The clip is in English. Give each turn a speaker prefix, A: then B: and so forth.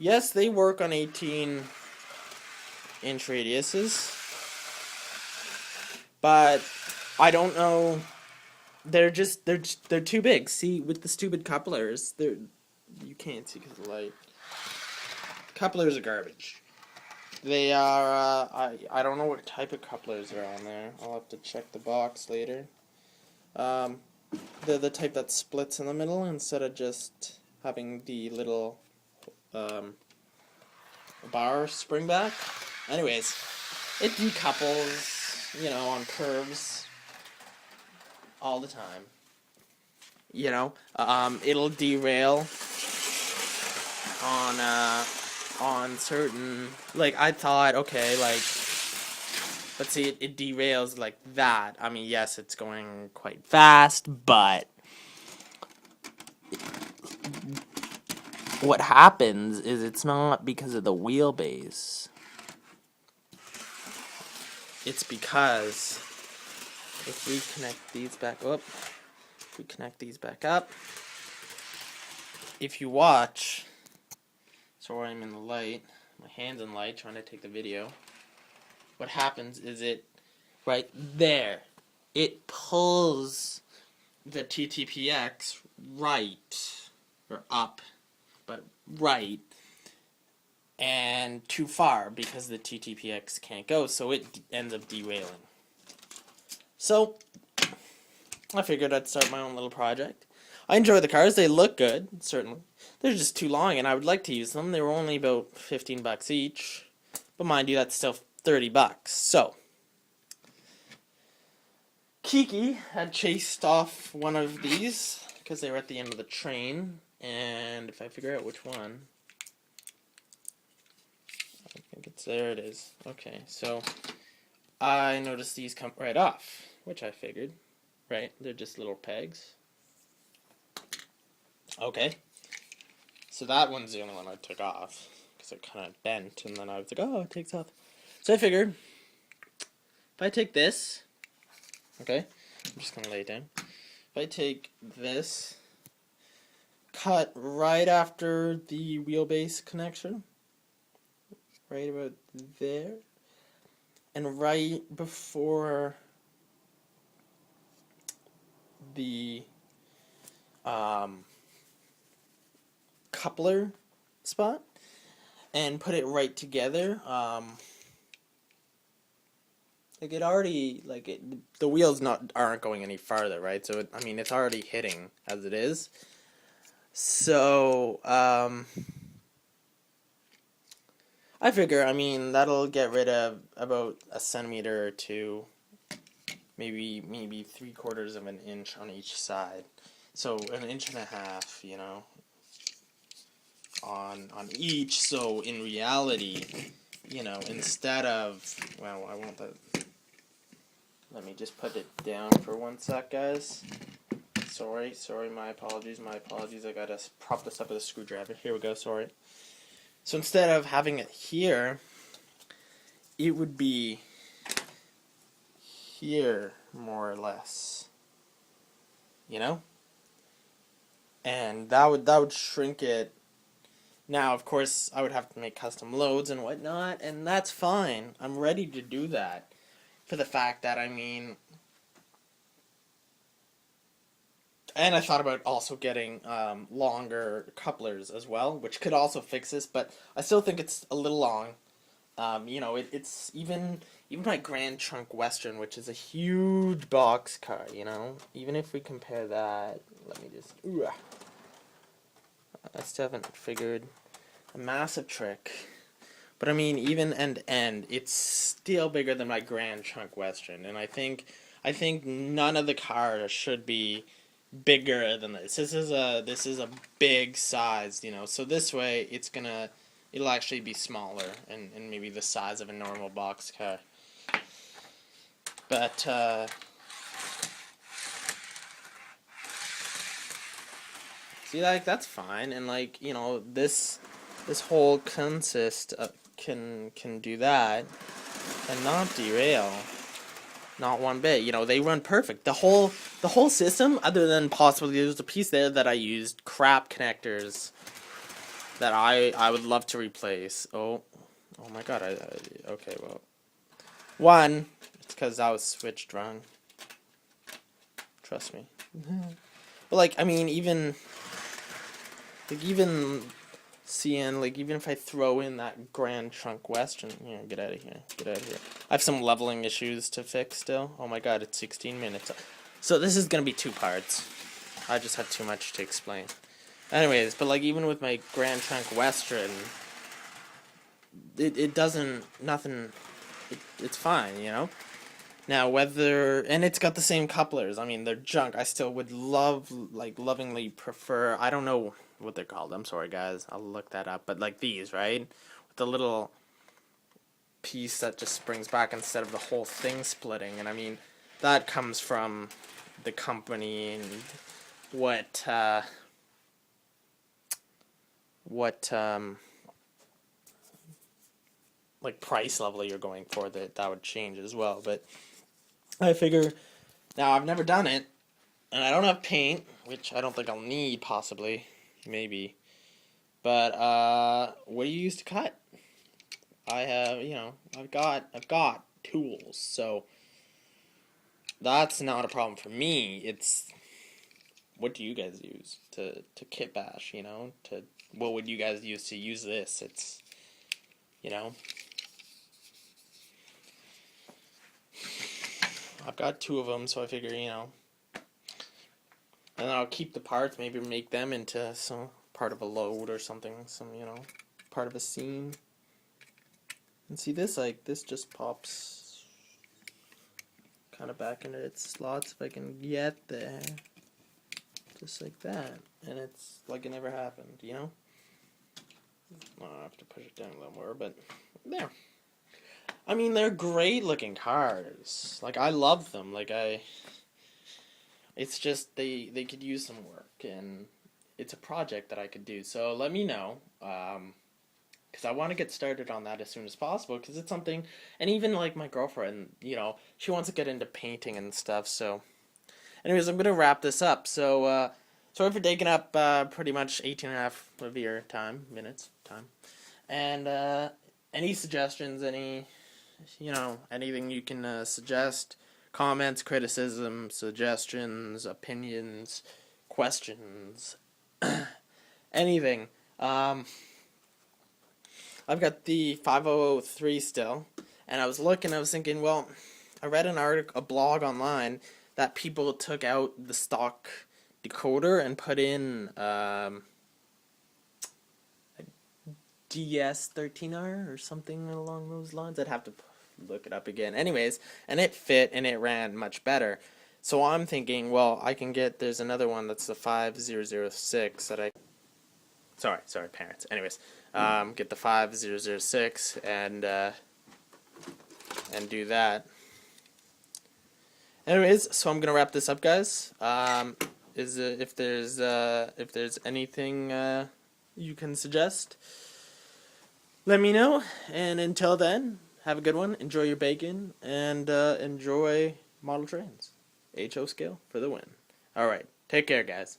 A: Yes, they work on 18-inch radiuses, but I don't know. They're too big. See, with the stupid couplers, you can't see because of the light. Couplers are garbage. They are. I don't know what type of couplers are on there. I'll have to check the box later. They're the type that splits in the middle instead of just having the little bar spring back. Anyways, it decouples, on curves all the time. It'll derail on certain, like, I thought, okay, like, let's see, it derails like that. I mean, yes, it's going quite fast, but what happens is it's not because of the wheelbase. It's because if we connect these back up, if you watch, sorry, I'm in the light, my hand's in light trying to take the video. What happens is right there, it pulls the TTPX right, or up, but right, and too far because the TTPX can't go, so it ends up derailing. So, I figured I'd start my own little project. I enjoy the cars, they look good, certainly. They're just too long, and I would like to use them. They were only about $15 each, but mind you, that's still $30. So, Kiki had chased off one of these, because they were at the end of the train, and if I figure out which one, I think there it is. Okay, so I noticed these come right off, which I figured, right? They're just little pegs. Okay, so that one's the only one I took off, because it kind of bent, and then I was like, oh, it takes off. So I figured, if I take this, okay, I'm just going to lay it down. If I take this, cut right after the wheelbase connection, right about there, and right before the coupler spot, and put it right together. Like it already, the wheels aren't going any farther, right? So it's already hitting as it is. So I figure, that'll get rid of about a centimeter or two, maybe 3/4 of an inch on each side. So an inch and a half, on each. So in reality, instead of, well, I want that. Let me just put it down for 1 sec, guys. Sorry, my apologies. I gotta prop this up with a screwdriver. Here we go, sorry. So instead of having it here, it would be here, more or less. And that would shrink it. Now, of course, I would have to make custom loads and whatnot, and that's fine. I'm ready to do that. For the fact that, and I thought about also getting longer couplers as well, which could also fix this, but I still think it's a little long. It's even my Grand Trunk Western, which is a huge box car, even if we compare that, let me just, I still haven't figured a massive trick. But even end to end, it's still bigger than my Grand Trunk Western, and I think none of the cars should be bigger than this. This is a big size, So this way, it'll actually be smaller and maybe the size of a normal box car. But see, that's fine, and this whole consist can do that and not derail, not one bit. They run perfect. The whole system, other than possibly there's a piece there that I used crap connectors that I would love to replace. Oh my god, okay, well. One, it's because I was switched wrong. Trust me. But, like, I mean, even seeing, like, even if I throw in that Grand Trunk Western, get out of here, get out of here. I have some leveling issues to fix still. Oh my god, it's 16 minutes. So this is gonna be 2 parts. I just have too much to explain. Anyways, but, like, even with my Grand Trunk Western, it doesn't, nothing, it's fine, you know? Now, and it's got the same couplers. I mean, they're junk. I still would lovingly prefer, I don't know what they're called. I'm sorry, guys. I'll look that up. But, like, these, right? With the little piece that just springs back instead of the whole thing splitting. And, I mean, that comes from the company and what like, price level you're going for, that would change as well. But I figure, now I've never done it, and I don't have paint, which I don't think I'll need, possibly, maybe. But what do you use to cut? I have, I've got tools, so that's not a problem for me. It's, what do you guys use to kit bash? What would you guys use to use this? It's, I've got 2 of them, so I figure, and then I'll keep the parts, maybe make them into some part of a load or something, part of a scene. And see this, this just pops kind of back into its slots if I can get there. Just like that. And it's like it never happened, I'll have to push it down a little more, but there. I mean, they're great looking cars. Like, I love them. It's just they could use some work, and it's a project that I could do. So let me know, because I want to get started on that as soon as possible, because it's something, and even, like, my girlfriend, she wants to get into painting and stuff, so. Anyways, I'm going to wrap this up. So, sorry for taking up pretty much 18 and a half of your minutes. And any suggestions, anything you can suggest, comments, criticism, suggestions, opinions, questions, anything. I've got the 5003 still, and I was thinking, well, I read a blog online that people took out the stock decoder and put in DS13R or something along those lines. I'd have to look it up again. Anyways, and it fit and it ran much better. So I'm thinking, well, there's another one that's the 5006 that sorry, parents. Anyways, get the 5006 and do that. Anyways, so I'm gonna wrap this up, guys. If there's anything you can suggest, let me know. And until then, have a good one. Enjoy your bacon and enjoy model trains. HO scale for the win. All right, take care, guys.